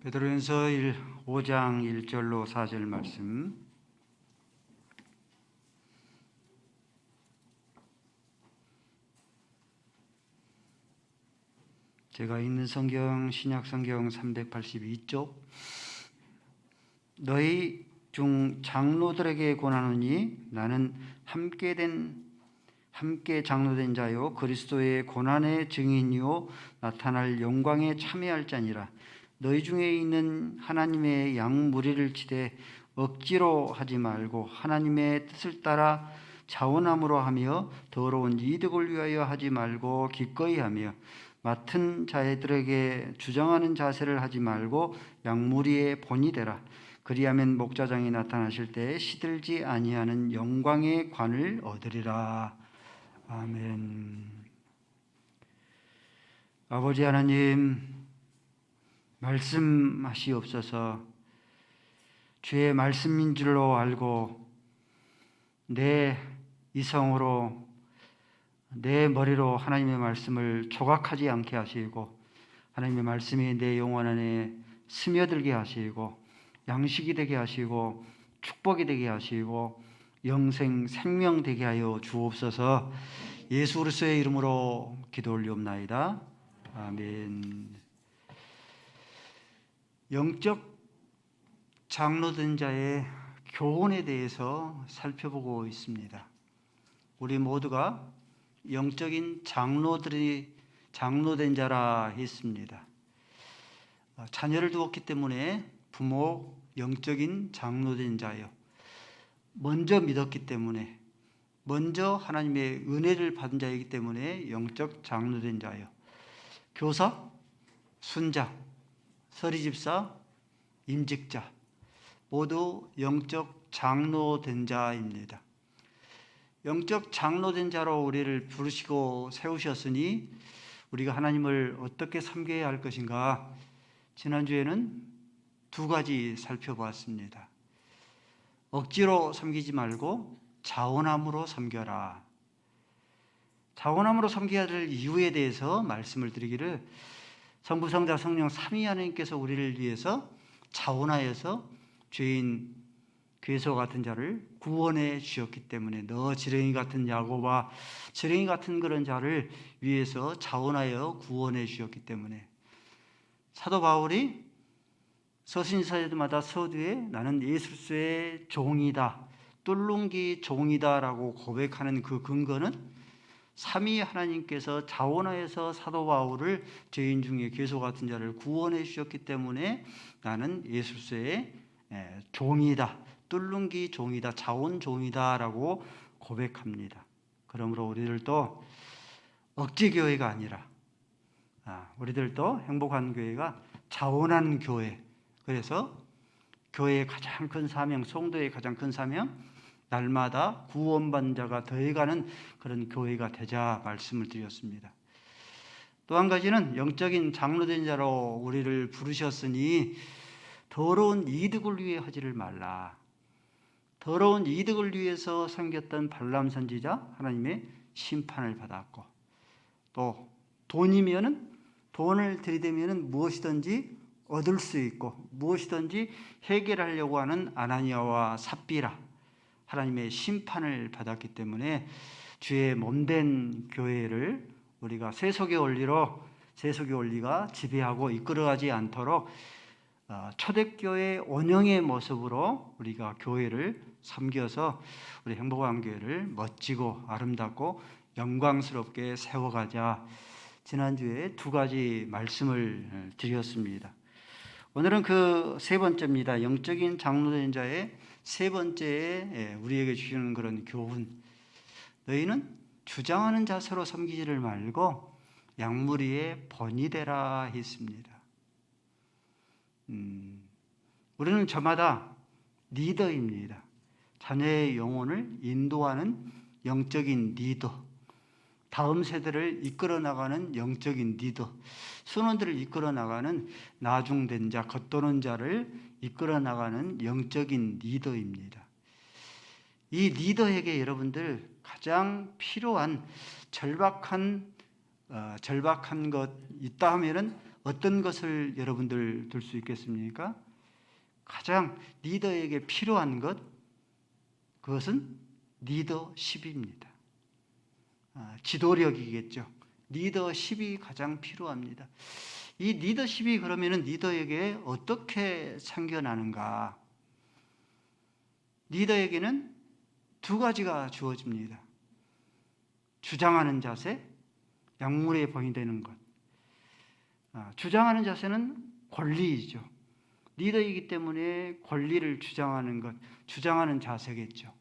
베드로전서 5장 1절로 4절 말씀. 제가 읽는 성경 신약 성경 382쪽. 너희 중 장로들에게 권하노니 나는 함께 장로된 자요 그리스도의 고난의 증인이요 나타날 영광에 참여할 자니라. 너희 중에 있는 하나님의 양 무리를 치되 억지로 하지 말고 하나님의 뜻을 따라 자원함으로 하며 더러운 이득을 위하여 하지 말고 기꺼이 하며 맡은 자들에게 주장하는 자세를 하지 말고 양무리의 본이 되라. 그리하면 목자장이 나타나실 때 시들지 아니하는 영광의 관을 얻으리라. 아멘. 아버지 하나님, 말씀하시옵소서. 주의 말씀인 줄로 알고 내 이성으로 내 머리로 하나님의 말씀을 조각하지 않게 하시고 하나님의 말씀이 내 영혼 안에 스며들게 하시고 양식이 되게 하시고 축복이 되게 하시고 영생 생명 되게 하여 주옵소서. 예수 그리스도의 이름으로 기도 올리옵나이다. 아멘. 영적 장로된 자의 교훈에 대해서 살펴보고 있습니다. 우리 모두가 영적인 장로된 자라 했습니다. 자녀를 두었기 때문에 부모 영적인 장로된 자요. 먼저 믿었기 때문에 먼저 하나님의 은혜를 받은 자이기 때문에 영적 장로된 자요. 교사, 순장, 서리집사, 임직자 모두 영적 장로된 자입니다. 영적 장로된 자로 우리를 부르시고 세우셨으니 우리가 하나님을 어떻게 섬겨야 할 것인가? 지난주에는 두 가지 살펴보았습니다. 억지로 섬기지 말고 자원함으로 섬겨라. 자원함으로 섬겨야 될 이유에 대해서 말씀을 드리기를, 성부, 성자, 성령 삼위 하나님께서 우리를 위해서 자원하여서 죄인 괴소 같은 자를 구원해 주셨기 때문에, 너 지렁이 같은 야고보와 지렁이 같은 그런 자를 위해서 자원하여 구원해 주셨기 때문에, 사도 바울이 서신서마다 서두에 나는 예수 그리스도의 종이다, 뚫lun기 종이다 라고 고백하는 그 근거는 삼위 하나님께서 자원하여서 사도 바울을 죄인 중에 괴소 같은 자를 구원해 주셨기 때문에 나는 예수 그리스도의 종이다, 뚫lun기 종이다, 자원 종이다 라고 고백합니다. 그러므로 우리들도 억지교회가 아니라 우리들도 행복한 교회가 자원한 교회, 그래서 교회의 가장 큰 사명, 성도의 가장 큰 사명, 날마다 구원받는 자가 더해가는 그런 교회가 되자 말씀을 드렸습니다. 또 한 가지는 영적인 장로된 자로 우리를 부르셨으니 더러운 이득을 위해 하지를 말라. 더러운 이득을 위해서 섬겼던 발람 선지자 하나님의 심판을 받았고, 또 돈을 들이대면은 무엇이든지 얻을 수 있고 무엇이든지 해결하려고 하는 아나니아와 삽비라 하나님의 심판을 받았기 때문에 주의 몸된 교회를 우리가 세속의 원리가 지배하고 이끌어가지 않도록 초대교회 원형의 모습으로 우리가 교회를 섬겨서 우리 행복한 교회를 멋지고 아름답고 영광스럽게 세워가자. 지난주에 두 가지 말씀을 드렸습니다. 오늘은 그 세 번째입니다. 영적인 장로된 자의 세 번째에 우리에게 주시는 그런 교훈. 너희는 주장하는 자세로 섬기지를 말고 양무리의 본이 되라 했습니다. 우리는 저마다 리더입니다. 자녀의 영혼을 인도하는 영적인 리더, 다음 세대를 이끌어 나가는 영적인 리더, 순원들을 이끌어 나가는 나중된 자, 겉도는 자를 이끌어 나가는 영적인 리더입니다. 이 리더에게 여러분들 가장 필요한 절박한 것 있다 하면은 어떤 것을 여러분들 들 수 있겠습니까? 가장 리더에게 필요한 것, 그것은 리더십입니다. 지도력이겠죠. 리더십이 가장 필요합니다. 이 리더십이 그러면은 리더에게 어떻게 생겨나는가? 리더에게는 두 가지가 주어집니다. 주장하는 자세, 약물에 본이되는 것. 주장하는 자세는 권리이죠. 리더이기 때문에 권리를 주장하는 것, 주장하는 자세겠죠.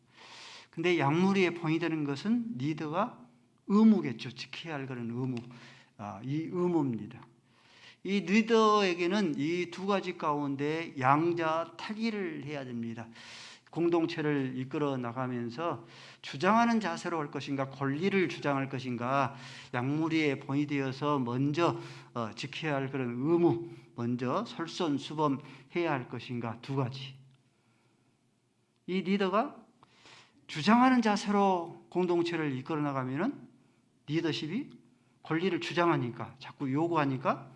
근데 약물에 본이되는 것은 리더가 의무겠죠. 지켜야 할 그런 의무. 이 의무입니다. 이 리더에게는 이 두 가지 가운데 양자타기를 해야 됩니다. 공동체를 이끌어 나가면서 주장하는 자세로 할 것인가, 권리를 주장할 것인가, 약물에 본이되어서 먼저 지켜야 할 그런 의무, 먼저 솔선수범해야 할 것인가, 두 가지. 이 리더가 주장하는 자세로 공동체를 이끌어 나가면은 리더십이 권리를 주장하니까, 자꾸 요구하니까,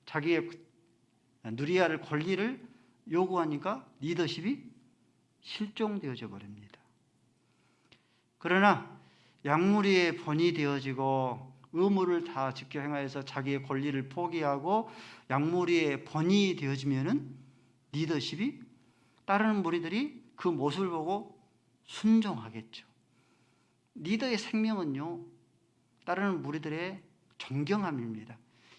자기의 누려야 할 권리를 요구하니까 리더십이 실종되어져 버립니다. 그러나 약물에 본이되어지고 의무를 다 지켜 행하여서 자기의 권리를 포기하고 약물에 본이되어지면은 리더십이 따르는 무리들이 그 모습을 보고 순종하겠죠. 리더의 생명은요, 따르는 무리들의 존경함입니다.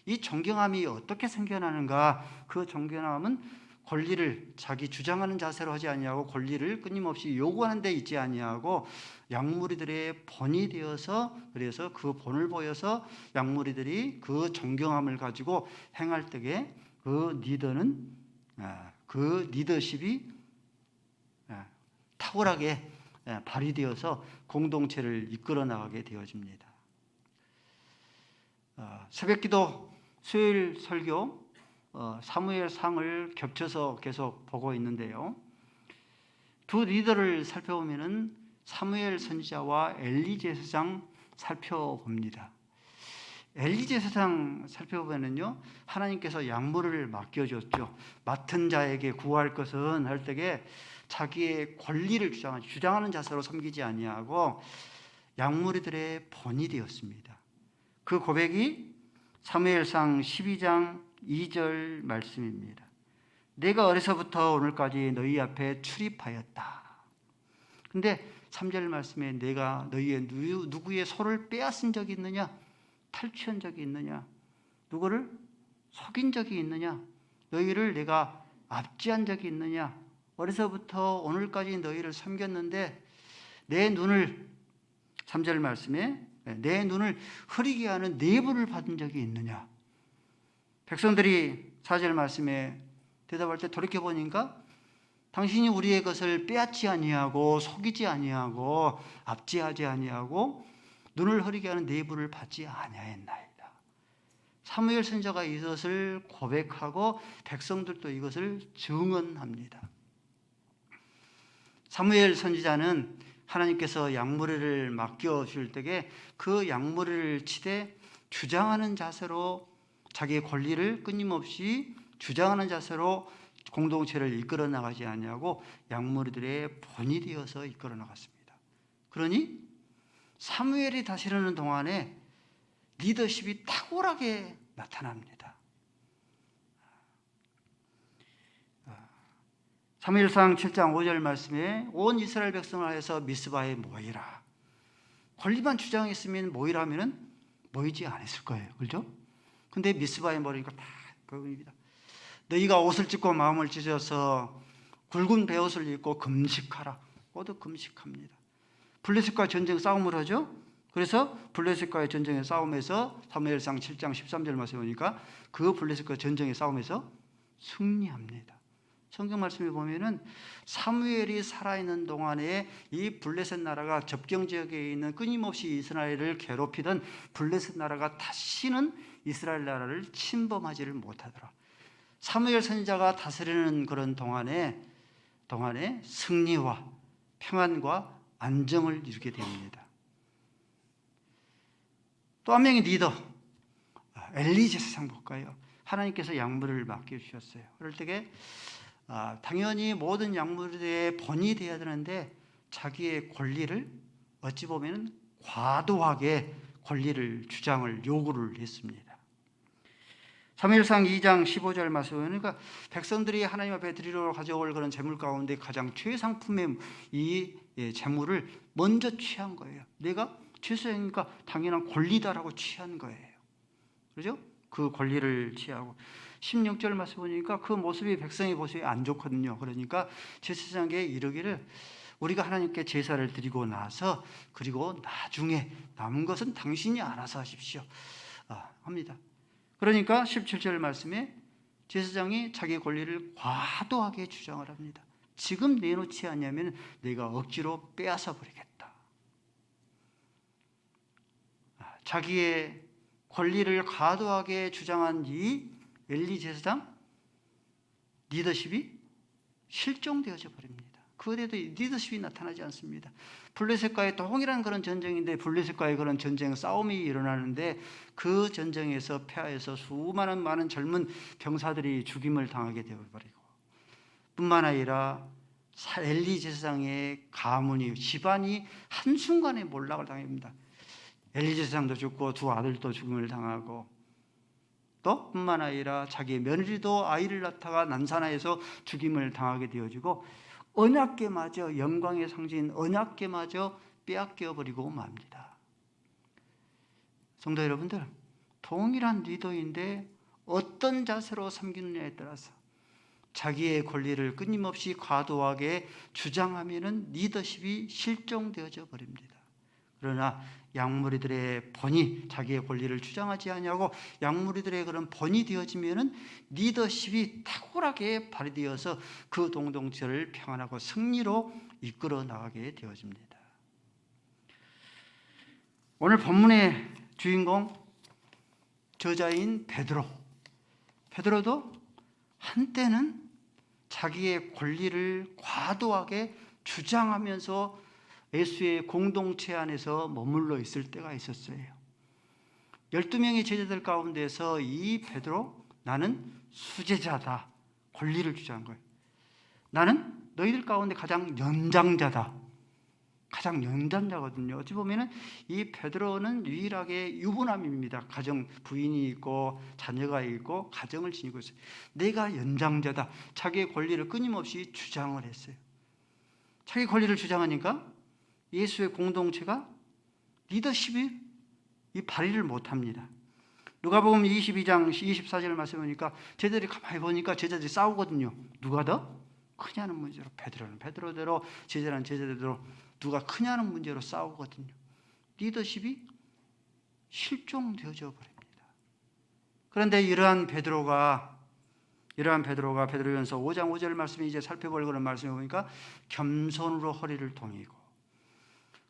이 존경함이 어떻게 생겨나는가? 그 존경함은 권리를 자기 주장하는 자세로 하지 아니하고 권리를 끊임없이 요구하는 데 있지 아니하고 약무리들의 본이 되어서, 그래서 그 본을 보여서 약무리들이 그 존경함을 가지고 행할 때에 그 리더는, 그 리더십이 탁월하게 발휘되어서 공동체를 이끌어 나가게 되어집니다. 새벽기도 수요일 설교 사무엘상을 겹쳐서 계속 보고 있는데요. 두 리더를 살펴보면은 사무엘 선지자와 엘리 제사장 살펴봅니다. 엘리 제사장 살펴보면은요, 하나님께서 약물을 맡겨줬죠. 맡은 자에게 구할 것은 할 때에 자기의 권리를 주장하는 자세로 섬기지 아니하고 약무리들의 본이 되었습니다. 그 고백이 사무엘상 12장 2절 말씀입니다. 내가 어려서부터 오늘까지 너희 앞에 출입하였다. 근데 3절 말씀에 내가 너희의 누구의 소를 빼앗은 적이 있느냐? 탈취한 적이 있느냐? 누구를 속인 적이 있느냐? 너희를 내가 압제한 적이 있느냐? 어려서부터 오늘까지 너희를 섬겼는데 내 눈을, 3절 말씀에 내 눈을 흐리게 하는 내부를 받은 적이 있느냐? 백성들이 4절 말씀에 대답할 때 돌이켜보니까 당신이 우리의 것을 빼앗지 아니하고 속이지 아니하고 압제하지 아니하고 눈을 흐리게 하는 내부를 받지 아니하였나이다. 사무엘 선지자가 이것을 고백하고 백성들도 이것을 증언합니다. 사무엘 선지자는 하나님께서 약무리를 맡겨줄 때에 그 약무리를 치되 주장하는 자세로 자기의 권리를 끊임없이 주장하는 자세로 공동체를 이끌어 나가지 아니하고 약무리들의 본이 되어서 이끌어 나갔습니다. 그러니 사무엘이 다스리는 동안에 리더십이 탁월하게 나타납니다. 사무엘상 7장 5절 말씀에 온 이스라엘 백성을 하여서 미스바에 모이라. 권리만 주장했으면 모이라 하면은 모이지 않았을 거예요. 그렇죠? 근데 미스바에 모이니까 다 그겁니다. 너희가 옷을 찢고 마음을 찢어서 굵은 베옷을 입고 금식하라. 모두 금식합니다. 블레셋과 전쟁 싸움을 하죠. 그래서 블레셋과의 전쟁의 싸움에서 사무엘상 7장 13절 말씀에 보니까 그 블레셋과 전쟁의 싸움에서 승리합니다. 성경 말씀에 보면은 사무엘이 살아있는 동안에 이 블레셋 나라가 접경 지역에 있는 끊임없이 이스라엘을 괴롭히던 블레셋 나라가 다시는 이스라엘 나라를 침범하지를 못하더라. 사무엘 선지자가 다스리는 그런 동안에 승리와 평안과 안정을 이루게 됩니다. 또 한 명의 리더 엘리 제사장 볼까요? 하나님께서 약물을 맡겨주셨어요. 그럴 때에 당연히 모든 약물의 본이 되어야 되는데 자기의 권리를 어찌 보면 과도하게 권리를 주장을 요구를 했습니다. 사무엘상 2장 15절 말씀에 보니까 백성들이 하나님 앞에 드리러 가져올 그런 재물 가운데 가장 최상품의 이 재물을 먼저 취한 거예요. 내가 제사장이니까 당연한 권리다라고 취한 거예요. 그렇죠? 그 권리를 취하고 16절 말씀 보니까 그 모습이 백성의 모습이 안 좋거든요. 그러니까 제사장에게 이르기를 우리가 하나님께 제사를 드리고 나서 그리고 나중에 남은 것은 당신이 알아서 하십시오 합니다. 그러니까 17절 말씀에 제사장이 자기 권리를 과도하게 주장을 합니다. 지금 내놓지 않으면 내가 억지로 빼앗아 버리겠다. 자기의 권리를 과도하게 주장한 이 엘리 제사장 리더십이 실종되어져 버립니다. 그때도 리더십이 나타나지 않습니다. 블레셋과의 동일한 그런 전쟁인데 블레셋과의 그런 전쟁 싸움이 일어나는데 그 전쟁에서 패하여서 수많은 많은 젊은 병사들이 죽임을 당하게 되어버리고 뿐만 아니라 엘리 제사장의 가문이 집안이 한순간에 몰락을 당합니다. 엘리 제사장도 죽고 두 아들도 죽임을 당하고 또 뿐만 아니라 자기의 며느리도 아이를 낳다가 난산하여서 죽임을 당하게 되어지고 언약궤마저 영광의 상징인 언약궤마저 빼앗겨 버리고 맙니다. 성도 여러분들, 동일한 리더인데 어떤 자세로 섬기느냐에 따라서 자기의 권리를 끊임없이 과도하게 주장하면은 리더십이 실종되어져 버립니다. 그러나 약무리들의 본이 자기의 권리를 주장하지 아니하고 약무리들의 그런 본이 되어지면은 리더십이 탁월하게 발휘되어서 그 공동체를 평안하고 승리로 이끌어 나가게 되어집니다. 오늘 본문의 주인공 저자인 베드로도 한때는 자기의 권리를 과도하게 주장하면서 예수의 공동체 안에서 머물러 있을 때가 있었어요. 12명의 제자들 가운데서 이 베드로, 나는 수제자다, 권리를 주장한 거예요. 나는 너희들 가운데 가장 연장자다. 가장 연장자거든요. 어찌 보면 이 베드로는 유일하게 유부남입니다. 가정 부인이 있고 자녀가 있고 가정을 지니고 있어요. 내가 연장자다. 자기의 권리를 끊임없이 주장을 했어요. 자기 권리를 주장하니까 예수의 공동체가 리더십이 이 발휘를 못합니다. 누가복음 22장 24절 말씀 보니까 제자들이 가만히 보니까 제자들이 싸우거든요. 누가 더 크냐는 문제로 베드로는 베드로대로 제자는 제자대로 누가 크냐는 문제로 싸우거든요. 리더십이 실종되어져 버립니다. 그런데 이러한 베드로가 베드로전서 5장 5절 말씀이 이제 살펴볼 그런 말씀을 보니까 겸손으로 허리를 동이고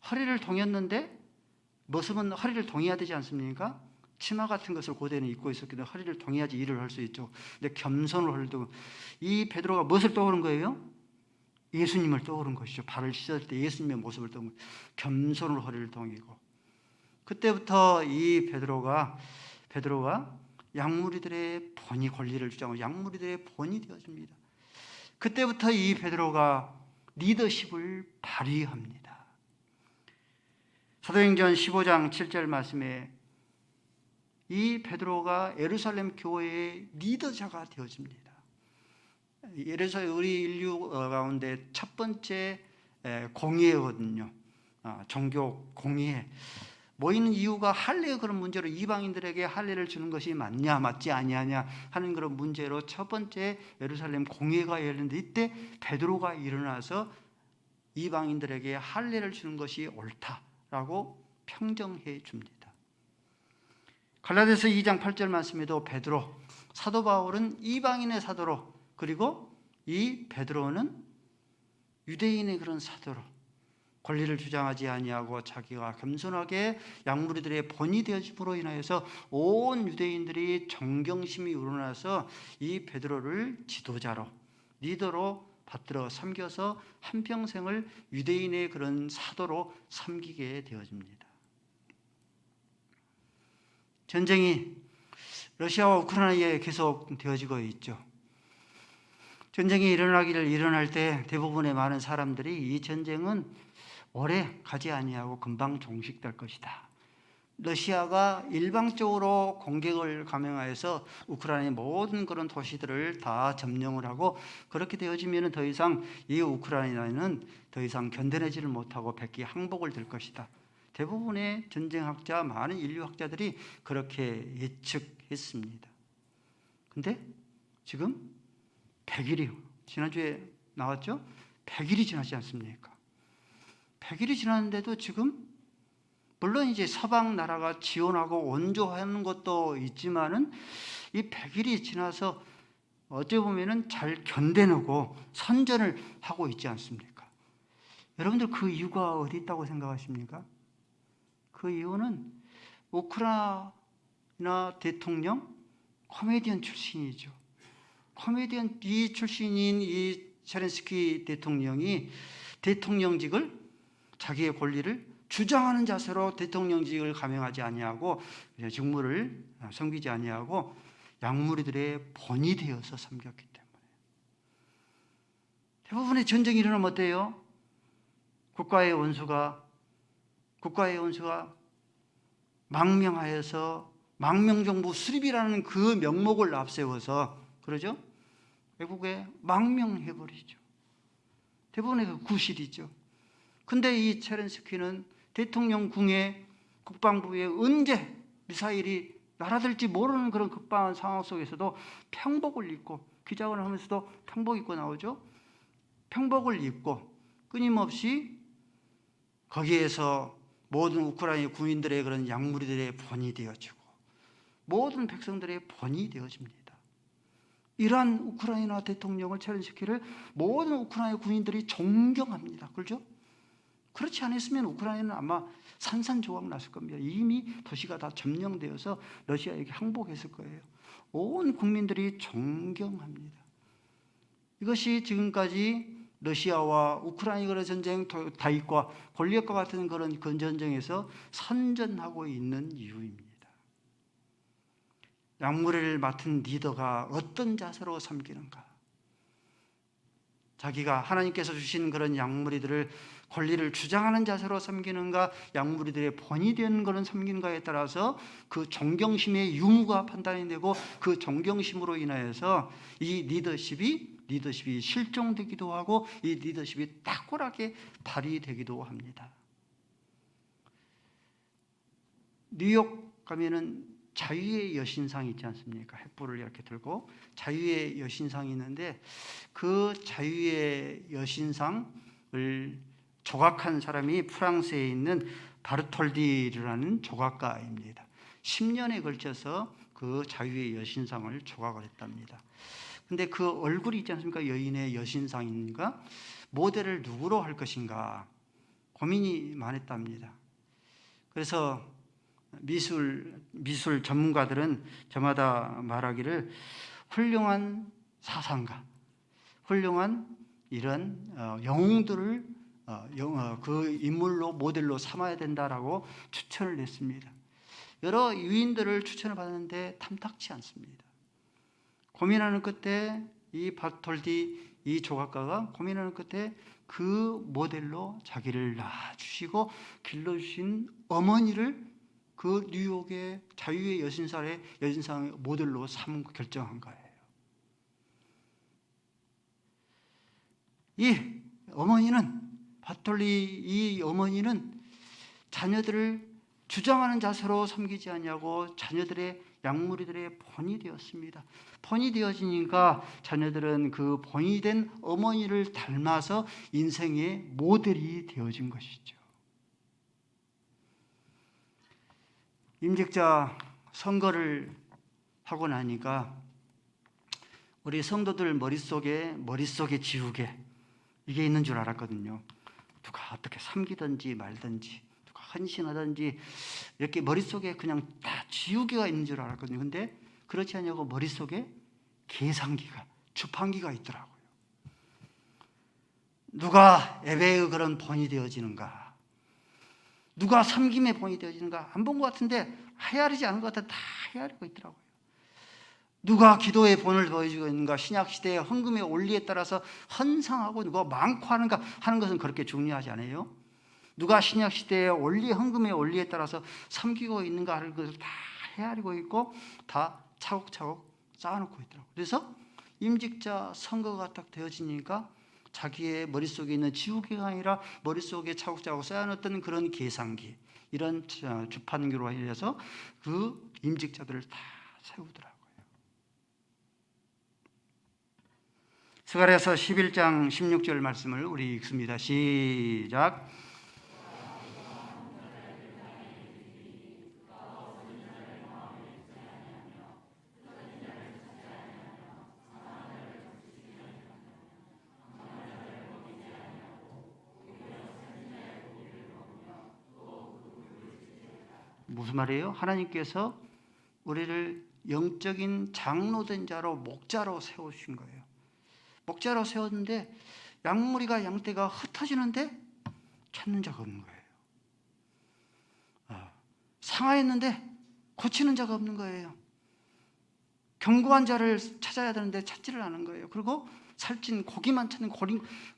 허리를 동였는데 모습은 허리를 동여야 되지 않습니까? 치마 같은 것을 고대는 입고 있었기 때문에 허리를 동여야지 일을 할 수 있죠. 근데 겸손으로 허리를 동이고 이 베드로가 무엇을 떠오른 거예요? 예수님을 떠오른 것이죠. 발을 씻을 때 예수님의 모습을 떠오른 거예요. 겸손으로 허리를 동이고 그때부터 이 베드로가 약무리들의 본이 권리를 주장하고 약무리들의 본이 되어집니다. 그때부터 이 베드로가 리더십을 발휘합니다. 사도행전 15장 7절 말씀에 이 베드로가 예루살렘 교회의 리더자가 되어집니다. 예루살렘 우리 인류 가운데 첫 번째 공의회거든요. 종교 공의회. 모이는 이유가 할례의 그런 문제로 이방인들에게 할례를 주는 것이 맞냐 맞지 아니하냐 하는 그런 문제로 첫 번째 예루살렘 공회가 열렸는데 이때 베드로가 일어나서 이방인들에게 할례를 주는 것이 옳다라고 평정해 줍니다. 갈라디아서 2장 8절 말씀에도 베드로, 사도 바울은 이방인의 사도로, 그리고 이 베드로는 유대인의 그런 사도로 권리를 주장하지 아니하고 자기가 겸손하게 약무리들의 본이 되어짐으로 인하여서 온 유대인들이 존경심이 우러나서 이 베드로를 지도자로, 리더로 받들어 섬겨서 한평생을 유대인의 그런 사도로 섬기게 되어집니다. 전쟁이 러시아와 우크라이나에 계속 되어지고 있죠. 전쟁이 일어날 때 대부분의 많은 사람들이 이 전쟁은 오래 가지 아니하고 금방 종식될 것이다. 러시아가 일방적으로 공격을 감행하여서 우크라이나의 모든 그런 도시들을 다 점령을 하고 그렇게 되어지면 더 이상 이 우크라이나는 더 이상 견뎌내지를 못하고 백기 항복을 될 것이다. 대부분의 전쟁학자, 많은 인류학자들이 그렇게 예측했습니다. 근데 지금 100일이 지난주에 나왔죠? 100일이 지났지 않습니까? 100일이 지났는데도 지금 물론 이제 서방 나라가 지원하고 원조하는 것도 있지만은 이 100일이 지나서 어찌 보면은 잘 견뎌내고 선전을 하고 있지 않습니까? 여러분들 그 이유가 어디 있다고 생각하십니까? 그 이유는 우크라이나 대통령 코미디언 출신이죠. 코미디언 이 출신인 이 젤렌스키 대통령이 대통령직을 자기의 권리를 주장하는 자세로 대통령직을 감행하지 아니하고 직무를 섬기지 아니하고 약무리들의 본이 되어서 섬겼기 때문에 대부분의 전쟁이 일어나면 어때요? 국가의 원수가 망명하여서 망명정부 수립이라는 그 명목을 앞세워서 그러죠? 외국에 망명해버리죠. 대부분의 그 구실이죠. 근데 이 체렌스키는 대통령 궁에 국방부에 언제 미사일이 날아들지 모르는 그런 급박한 상황 속에서도 평복을 입고 기자회견을 하면서도 평복 입고 나오죠. 평복을 입고 끊임없이 거기에서 모든 우크라이나 군인들의 그런 약무리들의 본이 되어지고 모든 백성들의 본이 되어집니다. 이러한 우크라이나 대통령을 체렌스키를 모든 우크라이나 군인들이 존경합니다. 그렇죠? 그렇지 않았으면 우크라이나는 아마 산산조각 났을 겁니다. 이미 도시가 다 점령되어서 러시아에게 항복했을 거예요. 온 국민들이 존경합니다. 이것이 지금까지 러시아와 우크라이나 전쟁, 다윗과 골리앗과 같은 그런 전쟁에서 선전하고 있는 이유입니다. 약무리를 맡은 리더가 어떤 자세로 섬기는가? 자기가 하나님께서 주신 그런 약무리들을 권리를 주장하는 자세로 섬기는가, 약무리들의 본이 되는 그런 섬기는가에 따라서 그 존경심의 유무가 판단이 되고 그 존경심으로 인하여서 이 리더십이 실종되기도 하고 이 리더십이 탁월하게 발휘되기도 합니다. 뉴욕 가면은 자유의 여신상이 있지 않습니까? 횃불을 이렇게 들고 자유의 여신상이 있는데 그 자유의 여신상을 조각한 사람이 프랑스에 있는 바르톨디라는 조각가입니다. 10년에 걸쳐서 그 자유의 여신상을 조각을 했답니다. 근데 그 얼굴이 있지 않습니까? 여인의 여신상인가? 모델을 누구로 할 것인가? 고민이 많았답니다. 그래서 미술 전문가들은 저마다 말하기를 훌륭한 사상가, 훌륭한 이런 영웅들을 그 인물로 모델로 삼아야 된다라고 추천을 했습니다. 여러 유인들을 추천을 받았는데 탐탁치 않습니다. 고민하는 끝에 이 바톨디 이 조각가가 고민하는 끝에 그 모델로 자기를 낳아주시고 길러주신 어머니를 그 뉴욕의 자유의 여신상의 모델로 삼고 결정한 거예요. 이 어머니는 이 어머니는 자녀들을 주장하는 자세로 섬기지 아니하고 자녀들의 약무리들의 본이 되었습니다. 본이 되어지니까 자녀들은 그 본이 된 어머니를 닮아서 인생의 모델이 되어진 것이죠. 임직자 선거를 하고 나니까 우리 성도들 머릿속에 지우개 이게 있는 줄 알았거든요. 누가 어떻게 섬기든지 말든지 누가 헌신하든지 이렇게 머릿속에 그냥 다 지우개가 있는 줄 알았거든요. 근데 그렇지 않냐고 머릿속에 계산기가 주판기가 있더라고요. 누가 예배의 그런 본이 되어지는가, 누가 섬김의 본이 되어지는가 안 본 것 같은데 헤아리지 않은 것 같아 다 헤아리고 있더라고요. 누가 기도의 본을 보여주고 있는가, 신약 시대의 헌금의 원리에 따라서 헌상하고 누가 많고 하는가 하는 것은 그렇게 중요하지 않아요. 누가 신약 시대의 원리, 헌금의 원리에 따라서 섬기고 있는가 하는 것을 다 헤아리고 있고 다 차곡차곡 쌓아놓고 있더라고요. 그래서 임직자 선거가 딱 되어지니까 자기의 머릿속에 있는 지우개가 아니라 머릿속에 차곡차곡 쌓아놓던 그런 계산기, 이런 주판기로 해서 그 임직자들을 다 세우더라고요. 스가랴서 11장 16절 말씀을 우리 읽습니다. 시작. 무슨 말이에요? 하나님께서 우리를 영적인 장로된 자로, 목자로 세우신 거예요. 목자로 세웠는데 양무리가, 양떼가 흩어지는데 찾는 자가 없는 거예요. 상하였는데 고치는 자가 없는 거예요. 견고한 자를 찾아야 되는데 찾지를 않은 거예요. 그리고 살찐 고기만 찾는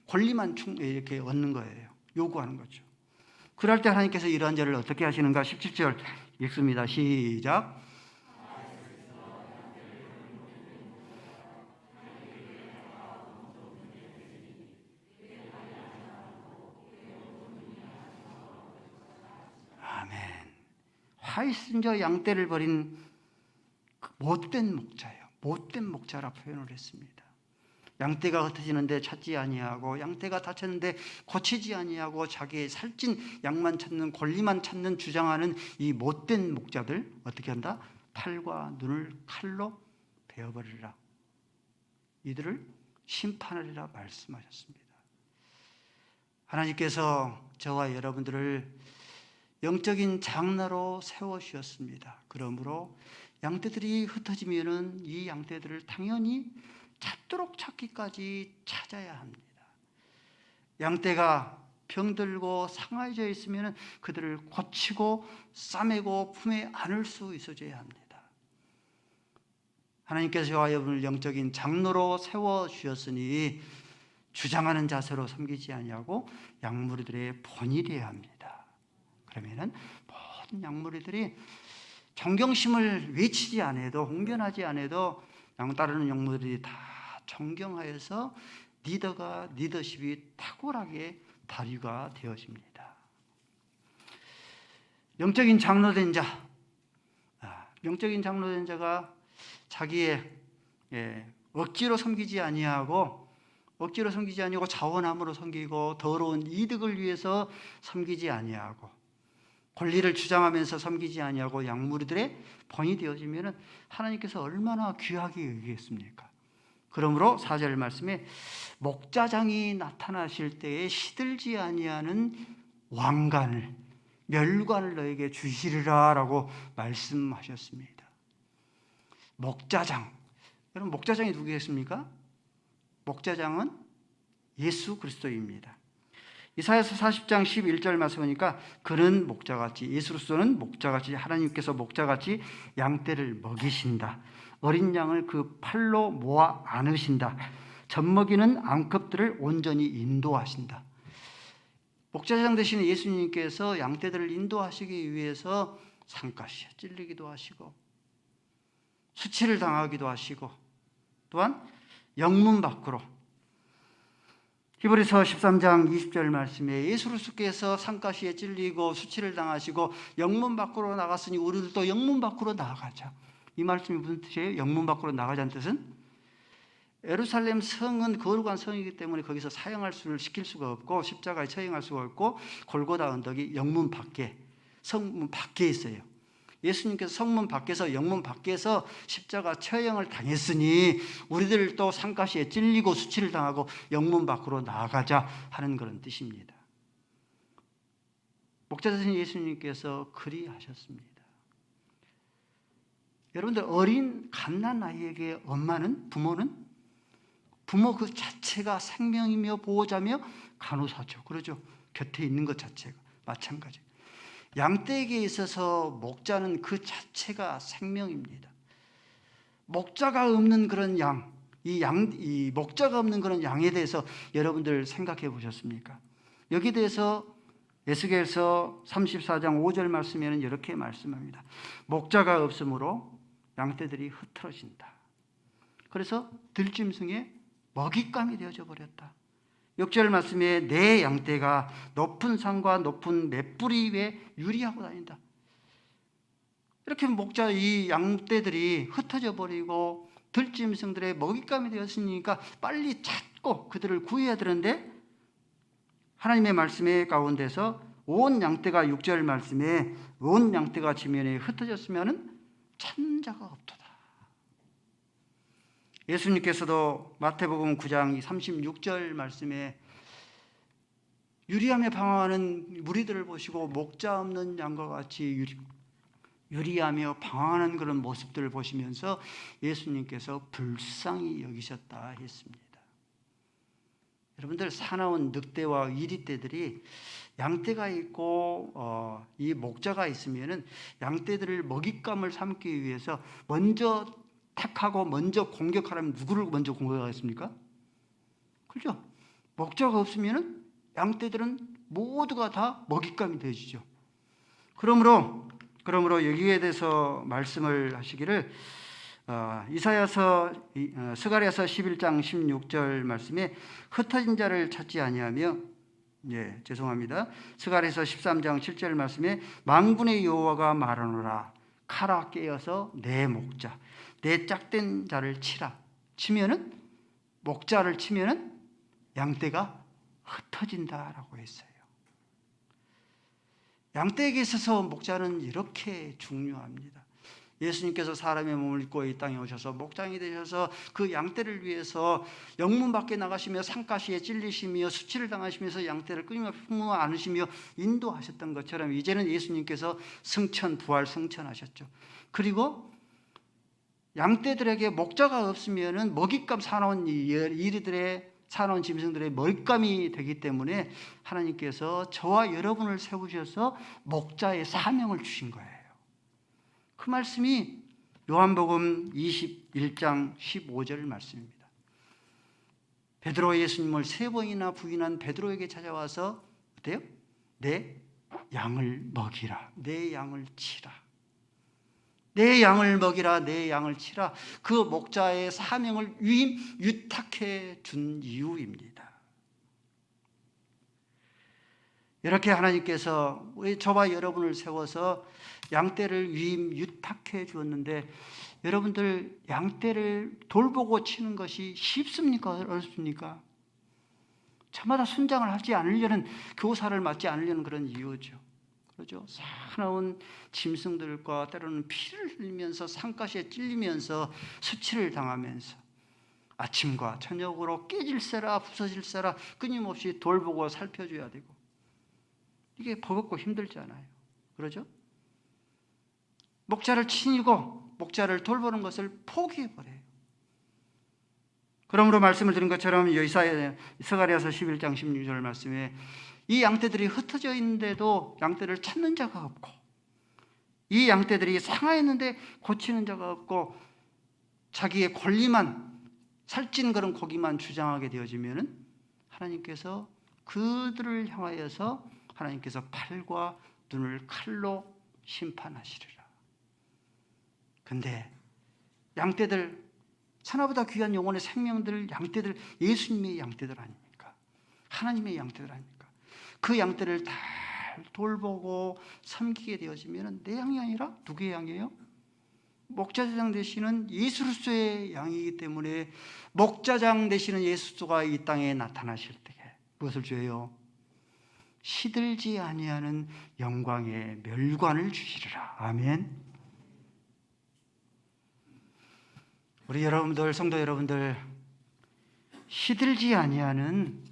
권리만 이렇게 얻는 거예요. 요구하는 거죠. 그럴 때 하나님께서 이러한 자를 어떻게 하시는가? 17절 읽습니다. 시작. 아멘. 화이슨저 양떼를 버린 못된 목자예요. 못된 목자라 표현을 했습니다. 양떼가 흩어지는데 찾지 아니하고, 양떼가 다쳤는데 고치지 아니하고, 자기의 살찐 양만 찾는, 권리만 찾는, 주장하는 이 못된 목자들 어떻게 한다? 팔과 눈을 칼로 베어버리라. 이들을 심판하리라 말씀하셨습니다. 하나님께서 저와 여러분들을 영적인 장로로 세워주셨습니다. 그러므로 양떼들이 흩어지면은 이 양떼들을 당연히 찾도록 찾기까지 찾아야 합니다. 양떼가 병들고 상하여져 있으면 그들을 고치고 싸매고 품에 안을 수 있어줘야 합니다. 하나님께서 저와 여러분을 영적인 장로로 세워주셨으니 주장하는 자세로 섬기지 아니하고 양무리들의 본일이어야 합니다. 그러면은 모든 양무리들이 존경심을 외치지 않아도, 홍변하지 않아도 따르는 양무리들이 다 존경하여서 리더십이 탁월하게 발휘가 되어집니다. 영적인 장로된 자, 영적인 장로된 자가 자기의 억지로 섬기지 아니하고 자원함으로 섬기고 더러운 이득을 위해서 섬기지 아니하고 권리를 주장하면서 섬기지 아니하고 양무리들의 본이 되어지면 하나님께서 얼마나 귀하게 여기겠습니까? 그러므로 4절 말씀에 목자장이 나타나실 때에 시들지 아니하는 왕관을, 멸관을 너에게 주시리라 라고 말씀하셨습니다. 목자장, 여러분 목자장이 누구겠습니까? 목자장은 예수 그리스도입니다. 이사야서 40장 11절 말씀하니까 그는 목자같이, 예수로서는 목자같이, 하나님께서 목자같이 양떼를 먹이신다. 어린 양을 그 팔로 모아 안으신다. 젖먹이는 암컷들을 온전히 인도하신다. 목자장 되시는 예수님께서 양떼들을 인도하시기 위해서 산가시에 찔리기도 하시고 수치를 당하기도 하시고 또한 영문 밖으로, 히브리서 13장 20절 말씀에 예수께서 산가시에 찔리고 수치를 당하시고 영문 밖으로 나갔으니 우리들도 영문 밖으로 나가자. 이 말씀이 무슨 뜻이에요? 영문 밖으로 나가자는 뜻은 예루살렘 성은 거룩한 성이기 때문에 거기서 시킬 수가 없고 십자가에 처형할 수가 없고 골고다 언덕이 영문 밖에, 성문 밖에 있어요. 예수님께서 성문 밖에서, 영문 밖에서 십자가 처형을 당했으니 우리들 또 산가시에 찔리고 수치를 당하고 영문 밖으로 나아가자 하는 그런 뜻입니다. 목자 되신 예수님께서 그리하셨습니다. 여러분들 어린 갓난 아이에게 부모는 부모 그 자체가 생명이며 보호자며 간호사죠. 그러죠. 곁에 있는 것 자체가 마찬가지. 양떼에게 있어서 목자는 그 자체가 생명입니다. 목자가 없는 그런 이 목자가 없는 그런 양에 대해서 여러분들 생각해 보셨습니까? 여기에 대해서 에스겔서 34장 5절 말씀에는 이렇게 말씀합니다. 목자가 없으므로 양떼들이 흩어진다. 그래서 들짐승의 먹잇감이 되어져 버렸다. 6절 말씀에 내 양떼가 높은 산과 높은 맷뿌리 위에 유리하고 다닌다. 이렇게 목자 이 양떼들이 흩어져 버리고 들짐승들의 먹잇감이 되었으니까 빨리 찾고 그들을 구해야 되는데, 하나님의 말씀의 가운데서 온 양떼가 6절 말씀에 온 양떼가 지면에 흩어졌으면 찾는 자가 없도다. 예수님께서도 마태복음 9장 36절 말씀에 유리함에 방황하는 무리들을 보시고 목자 없는 양과 같이 유리하며 방황하는 그런 모습들을 보시면서 예수님께서 불쌍히 여기셨다 했습니다. 여러분들, 사나운 늑대와 이리떼들이 양떼가 있고 이 목자가 있으면은 양떼들을 먹잇감을 삼기 위해서 먼저 택하고 먼저 공격하려면 누구를 먼저 공격하겠습니까? 그렇죠? 목자가 없으면은 양떼들은 모두가 다 먹잇감이 되어지죠. 그러므로 여기에 대해서 말씀을 하시기를 스가랴서 11장 16절 말씀에 흩어진 자를 찾지 아니하며, 스가랴서 13장 7절 말씀에 만군의 여호와가 말하노라, 칼아 깨어서 내 목자 내 짝된 자를 치면은, 목자를 치면은 양떼가 흩어진다라고 했어요. 양떼에게 있어서 목자는 이렇게 중요합니다. 예수님께서 사람의 몸을 입고 이 땅에 오셔서 목장이 되셔서 그 양떼를 위해서 영문 밖에 나가시며 산가시에 찔리시며 수치를 당하시면서 양떼를 끊임없이 품어 안으시며 인도하셨던 것처럼, 이제는 예수님께서 부활 승천하셨죠. 그리고 양떼들에게 목자가 없으면은 먹잇감, 사나운 이리들의 사나운 짐승들의 먹잇감이 되기 때문에 하나님께서 저와 여러분을 세우셔서 목자의 사명을 주신 거예요. 그 말씀이 요한복음 21장 15절 말씀입니다. 베드로 예수님을 3번이나 부인한 베드로에게 찾아와서 어때요? 내 양을 먹이라, 내 양을 치라, 내 양을 먹이라, 내 양을 치라. 그 목자의 사명을 유탁해 준 이유입니다. 이렇게 하나님께서 저와 여러분을 세워서 양떼를 유탁해 주었는데, 여러분들, 양떼를 돌보고 치는 것이 쉽습니까? 어렵습니까? 저마다 순장을 하지 않으려는, 교사를 맡지 않으려는 그런 이유죠. 그렇죠? 사나운 짐승들과 때로는 피를 흘리면서 산가시에 찔리면서 수치를 당하면서 아침과 저녁으로 깨질세라 부서질세라 끊임없이 돌보고 살펴줘야 되고, 이게 버겁고 힘들잖아요. 그러죠? 목자를 치고 목자를 돌보는 것을 포기해버려요. 그러므로 말씀을 드린 것처럼 스가랴서 11장 16절 말씀에 이 양떼들이 흩어져 있는데도 양떼를 찾는 자가 없고, 이 양떼들이 상하였는데 고치는 자가 없고, 자기의 권리만, 살찐 그런 고기만 주장하게 되어지면은 하나님께서 그들을 향하여서 하나님께서 팔과 눈을 칼로 심판하시리라. 근데 양떼들, 하나보다 귀한 영혼의 생명들, 양떼들, 예수님의 양떼들 아닙니까? 하나님의 양떼들 아닙니까? 그 양떼를 다 돌보고 섬기게 되어지면 내 양이 아니라 누구의 양이에요? 목자장 되시는 예수 그리스도의 양이기 때문에, 목자장 되시는 예수 그리스도가 이 땅에 나타나실 때에 무엇을 줘요? 시들지 아니하는 영광의 멸관을 주시리라. 아멘. 우리 여러분들, 성도 여러분들, 시들지 아니하는,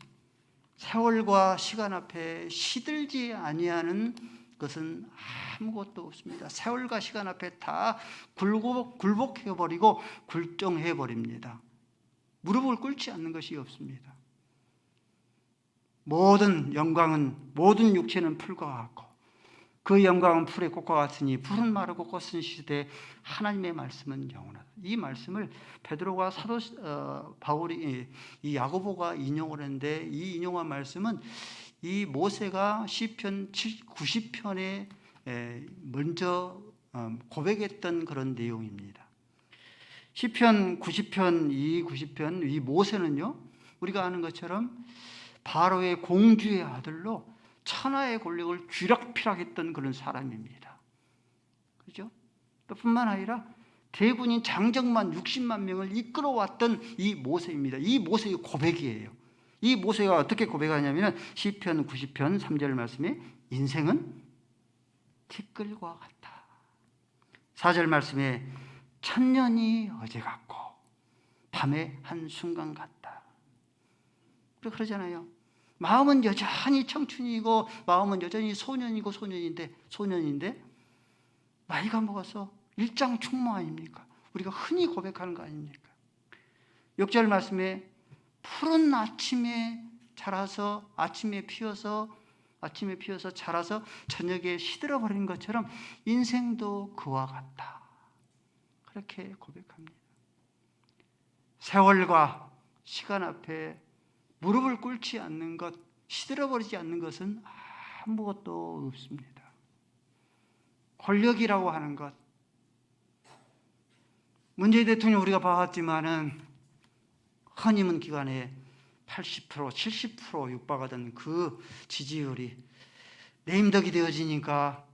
세월과 시간 앞에 시들지 아니하는 것은 아무것도 없습니다. 세월과 시간 앞에 다 굴복해버리고 굴종해버립니다. 무릎을 꿇지 않는 것이 없습니다. 모든 영광은, 모든 육체는 풀과 같고 그 영광은 풀의 꽃과 같으니 풀은 마르고 꽃은 시드되 하나님의 말씀은 영원하다. 이 말씀을 베드로가 바울이 이 야고보가 인용을 했는데, 이 인용한 말씀은 이 모세가 시편 90편에 먼저 고백했던 그런 내용입니다. 시편 90편, 이 모세는요, 우리가 아는 것처럼 바로의 공주의 아들로 천하의 권력을 쥐락펴락했던 그런 사람입니다. 그렇죠? 또 뿐만 아니라 대군인 장정만 60만 명을 이끌어왔던 이 모세입니다. 이 모세의 고백이에요. 이 모세가 어떻게 고백하냐면 시편 90편 3절 말씀에 인생은 티끌과 같다. 4절 말씀에 천년이 어제 같고 밤의 한순간 같다. 그러잖아요. 마음은 여전히 청춘이고 마음은 여전히 소년인데 나이가 먹어서 일장춘몽 아닙니까? 우리가 흔히 고백하는 거 아닙니까? 6절 말씀에 푸른 아침에 자라서 아침에 피어서 자라서 저녁에 시들어 버리는 것처럼 인생도 그와 같다. 그렇게 고백합니다. 세월과 시간 앞에 무릎을 꿇지 않는 것, 시들어버리지 않는 것은 아무것도 없습니다. 권력이라고 하는 것, 문재인 대통령 우리가 봐왔지만은 헌임은 기간에 80%, 70% 육박하던 그 지지율이 내임덕이 되어지니까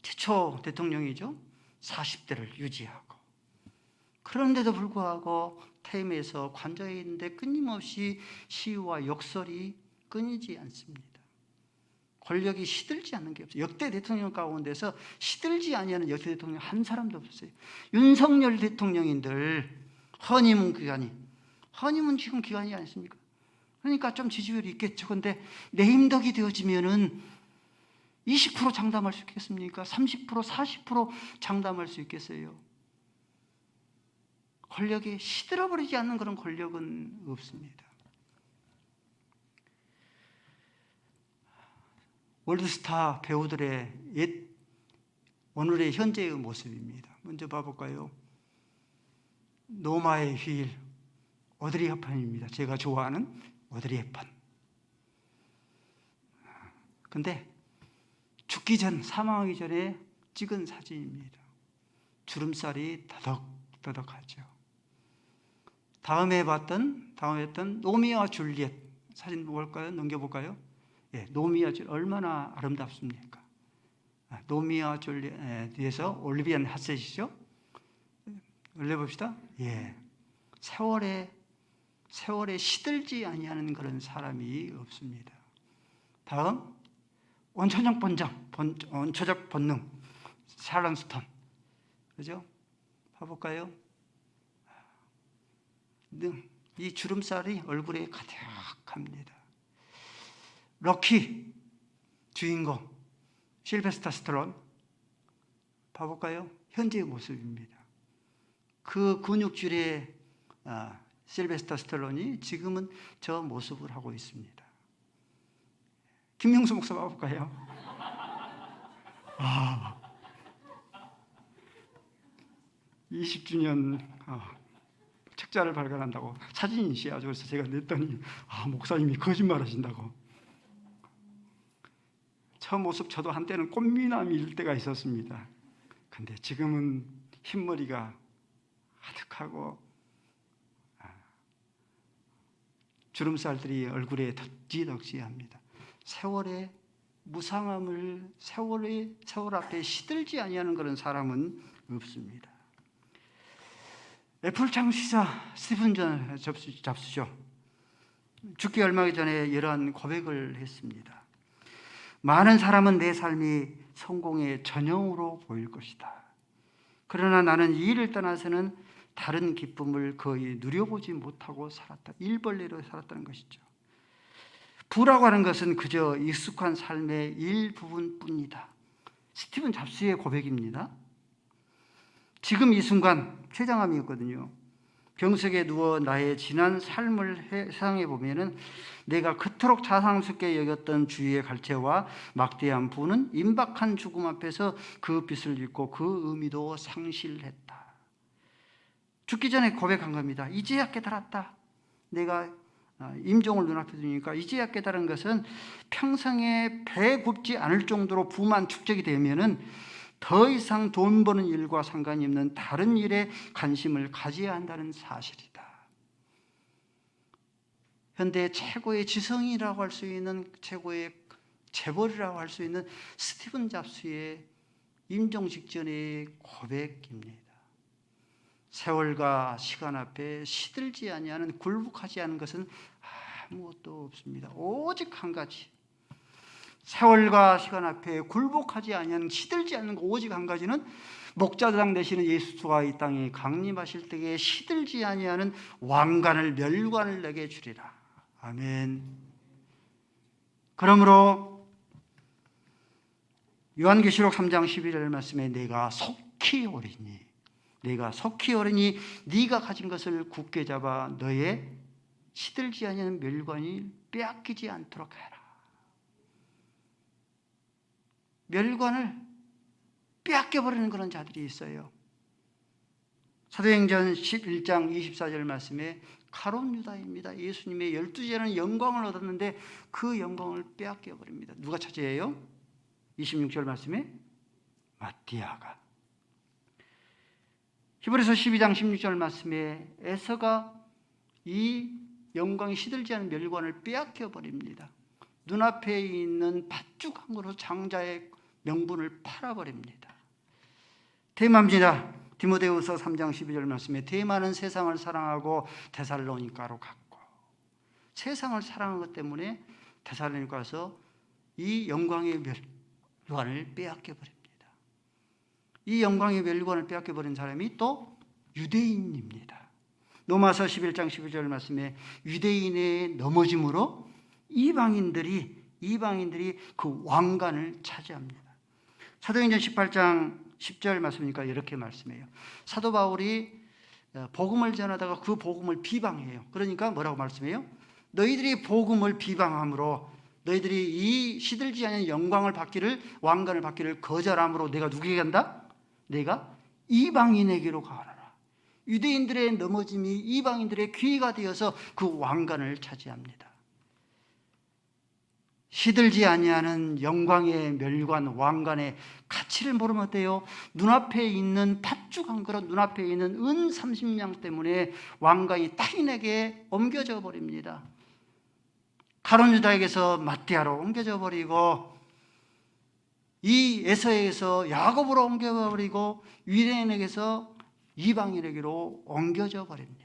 최초 대통령이죠. 40대를 유지하고, 그런데도 불구하고 퇴임해서 관저에 있는데 끊임없이 시위와 욕설이 끊이지 않습니다. 권력이 시들지 않는 게 없어요. 역대 대통령 가운데서 시들지 아니하는 역대 대통령 한 사람도 없었어요. 윤석열 대통령인들 헌임은 지금 기간이 아니십니까? 그러니까 좀 지지율이 있겠죠. 그런데 내임덕이 되어지면은 20% 장담할 수 있겠습니까? 30%, 40% 장담할 수 있겠어요? 권력이 시들어버리지 않는 그런 권력은 없습니다. 월드스타 배우들의 오늘의 현재의 모습입니다. 먼저 봐볼까요? 노마의 휠, 오드리 헵번입니다. 제가 좋아하는 오드리 헵번. 근데 죽기 전, 사망하기 전에 찍은 사진입니다. 주름살이 더덕더덕하죠. 다음에 했던 로미오와 줄리엣 사진 볼까요? 넘겨볼까요? 예, 로미오와 줄리엣 얼마나 아름답습니까? 로미오와 줄리엣에서 올리비안 하셋이죠. 올려봅시다. 예, 세월에 시들지 아니하는 그런 사람이 없습니다. 다음 원초적 본능 샬론 스톤, 그죠? 봐볼까요? 이 주름살이 얼굴에 가득합니다. 럭키 주인공 실베스터 스탈론 봐볼까요? 현재의 모습입니다. 그 근육질의 실베스터 스탈론이 지금은 저 모습을 하고 있습니다. 김명수 목사 봐볼까요? 20주년 책자를 발간한다고 사진이 씨야죠. 그래서 제가 냈더니 목사님이 거짓말 하신다고. 저 모습 저도 한때는 꽃미남일 때가 있었습니다. 근데 지금은 흰머리가 아득하고 주름살들이 얼굴에 덕지덕지합니다. 세월의 무상함을 세월 앞에 시들지 아니하는 그런 사람은 없습니다. 애플 창시자 스티븐 잡스죠. 죽기 얼마 전에 이러한 고백을 했습니다. 많은 사람은 내 삶이 성공의 전형으로 보일 것이다. 그러나 나는 이 일을 떠나서는 다른 기쁨을 거의 누려보지 못하고 살았다. 일벌레로 살았다는 것이죠. 부라고 하는 것은 그저 익숙한 삶의 일부분뿐이다. 스티븐 잡스의 고백입니다. 지금 이 순간 췌장암이었거든요. 병석에 누워 나의 지난 삶을 회상해 보면은 내가 그토록 자상스럽게 여겼던 주위의 갈채와 막대한 부는 임박한 죽음 앞에서 그 빛을 잃고 그 의미도 상실했다. 죽기 전에 고백한 겁니다. 이제야 깨달았다. 내가 임종을 눈앞에 두니까 이제야 깨달은 것은 평생에 배 굽지 않을 정도로 부만 축적이 되면은 더 이상 돈 버는 일과 상관이 없는 다른 일에 관심을 가져야 한다는 사실이다. 현대 최고의 지성이라고 할 수 있는, 최고의 재벌이라고 할 수 있는 스티븐 잡스의 임종 직전의 고백입니다. 세월과 시간 앞에 시들지 아니하는, 굴복하지 않은 것은 아무것도 없습니다. 오직 한 가지. 세월과 시간 앞에 굴복하지 아니하는, 시들지 않는 것 오직 한 가지는 목자장 되시는 예수가 이 땅에 강림하실 때에 시들지 아니하는 왕관을, 멸관을 내게 주리라. 아멘. 그러므로 요한계시록 3장 11절 말씀에 내가 속히 오리니, 내가 속히 오리니 네가 가진 것을 굳게 잡아 너의 시들지 아니하는 멸관이 빼앗기지 않도록 해라. 멸관을 빼앗겨버리는 그런 자들이 있어요. 사도행전 11장 24절 말씀에 가룟 유다입니다. 예수님의 12제는 영광을 얻었는데 그 영광을 빼앗겨버립니다. 누가 차지해요? 26절 말씀에 마띠아가. 히브리서 12장 16절 말씀에 에서가 이 영광이 시들지 않은 멸관을 빼앗겨버립니다. 눈앞에 있는 팥죽한 그릇 장자의 명분을 팔아버립니다. 대마입니다. 디모데후서 3장 12절 말씀에 대마는 세상을 사랑하고 데살로니가로 갔고, 세상을 사랑한 것 때문에 데살로니가 가서 이 영광의 멸관을 빼앗겨버립니다. 이 영광의 멸관을 빼앗겨버린 사람이 또 유대인입니다. 로마서 11장 12절 말씀에 유대인의 넘어짐으로 이방인들이 그 왕관을 차지합니다. 사도행전 18장 10절 말씀이니까 이렇게 말씀해요. 사도 바울이 복음을 전하다가 그 복음을 비방해요. 그러니까 뭐라고 말씀해요? 너희들이 복음을 비방함으로 너희들이 이 시들지 않은 영광을 받기를, 왕관을 받기를 거절함으로 내가 누구에게 간다? 내가 이방인에게로 가라. 유대인들의 넘어짐이 이방인들의 귀가 되어서 그 왕관을 차지합니다. 시들지 아니하는 영광의 멸관, 왕관의 가치를 모르면 어때요? 눈앞에 있는 팥죽 한 그릇, 눈앞에 있는 은 30냥 때문에 왕관이 타인에게 옮겨져 버립니다. 가룟 유다에게서 마띠아로 옮겨져 버리고, 이 에서에게서 야곱으로 옮겨져 버리고, 유대인에게서 이방인에게로 옮겨져 버립니다.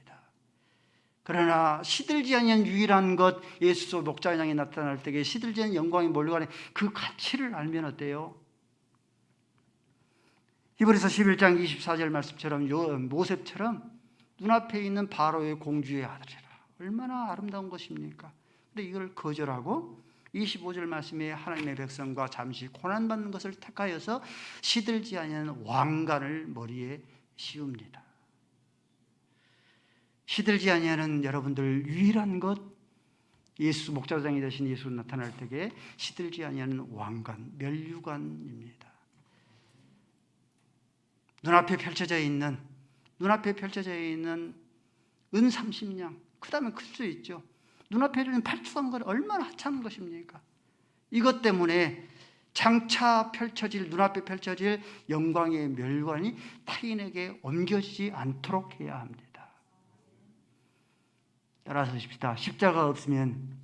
그러나 시들지 아니한 유일한 것, 예수 목자장이 나타날 때에 시들지 않은 영광이 몰려가는 그 가치를 알면 어때요? 히브리서 11장 24절 말씀처럼 모셉처럼 눈앞에 있는 바로의 공주의 아들이라. 얼마나 아름다운 것입니까? 근데 이걸 거절하고 25절 말씀에 하나님의 백성과 잠시 고난받는 것을 택하여서 시들지 아니한 왕관을 머리에 씌웁니다. 시들지 아니하는 여러분들 유일한 것, 예수 목자장이 되신 예수 나타날 때에 시들지 아니하는 왕관, 멸류관입니다. 눈앞에 펼쳐져 있는 은 30냥, 크다면 클 수 있죠. 눈앞에 있는 팔뚝한 것 얼마나 하찮은 것입니까? 이것 때문에 장차 펼쳐질, 눈앞에 펼쳐질 영광의 멸관이 타인에게 옮겨지지 않도록 해야 합니다. 따라서 하십시다. 십자가 없으면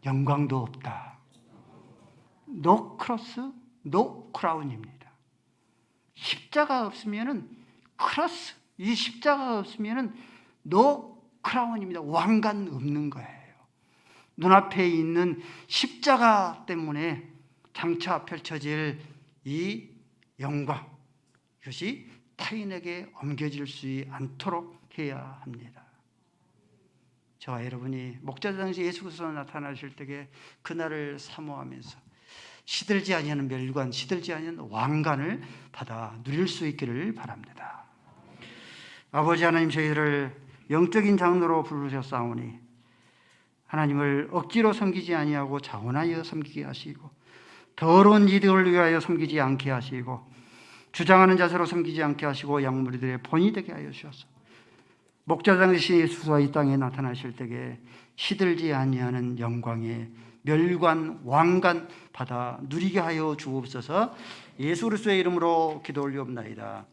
영광도 없다. No cross, no crown입니다. 십자가 없으면은 크로스, 이 십자가 없으면은 no crown입니다. 왕관 없는 거예요. 눈앞에 있는 십자가 때문에 장차 펼쳐질 이 영광, 이것이 타인에게 옮겨질 수 않도록 해야 합니다. 저와 여러분이 목자장에서 예수 그리스도가 나타나실 때에 그날을 사모하면서 시들지 아니하는 멸관, 시들지 아니하는 왕관을 받아 누릴 수 있기를 바랍니다. 아버지 하나님, 저희를 영적인 장로로 부르셨사오니 하나님을 억지로 섬기지 아니하고 자원하여 섬기게 하시고 더러운 이득을 위하여 섬기지 않게 하시고 주장하는 자세로 섬기지 않게 하시고 양무리들의 본이 되게 하여 주셔서 목자장 되신 예수가 이 땅에 나타나실 때에 시들지 아니하는 영광의 멸관 왕관 받아 누리게 하여 주옵소서. 예수 그리스도의 이름으로 기도 올리옵나이다.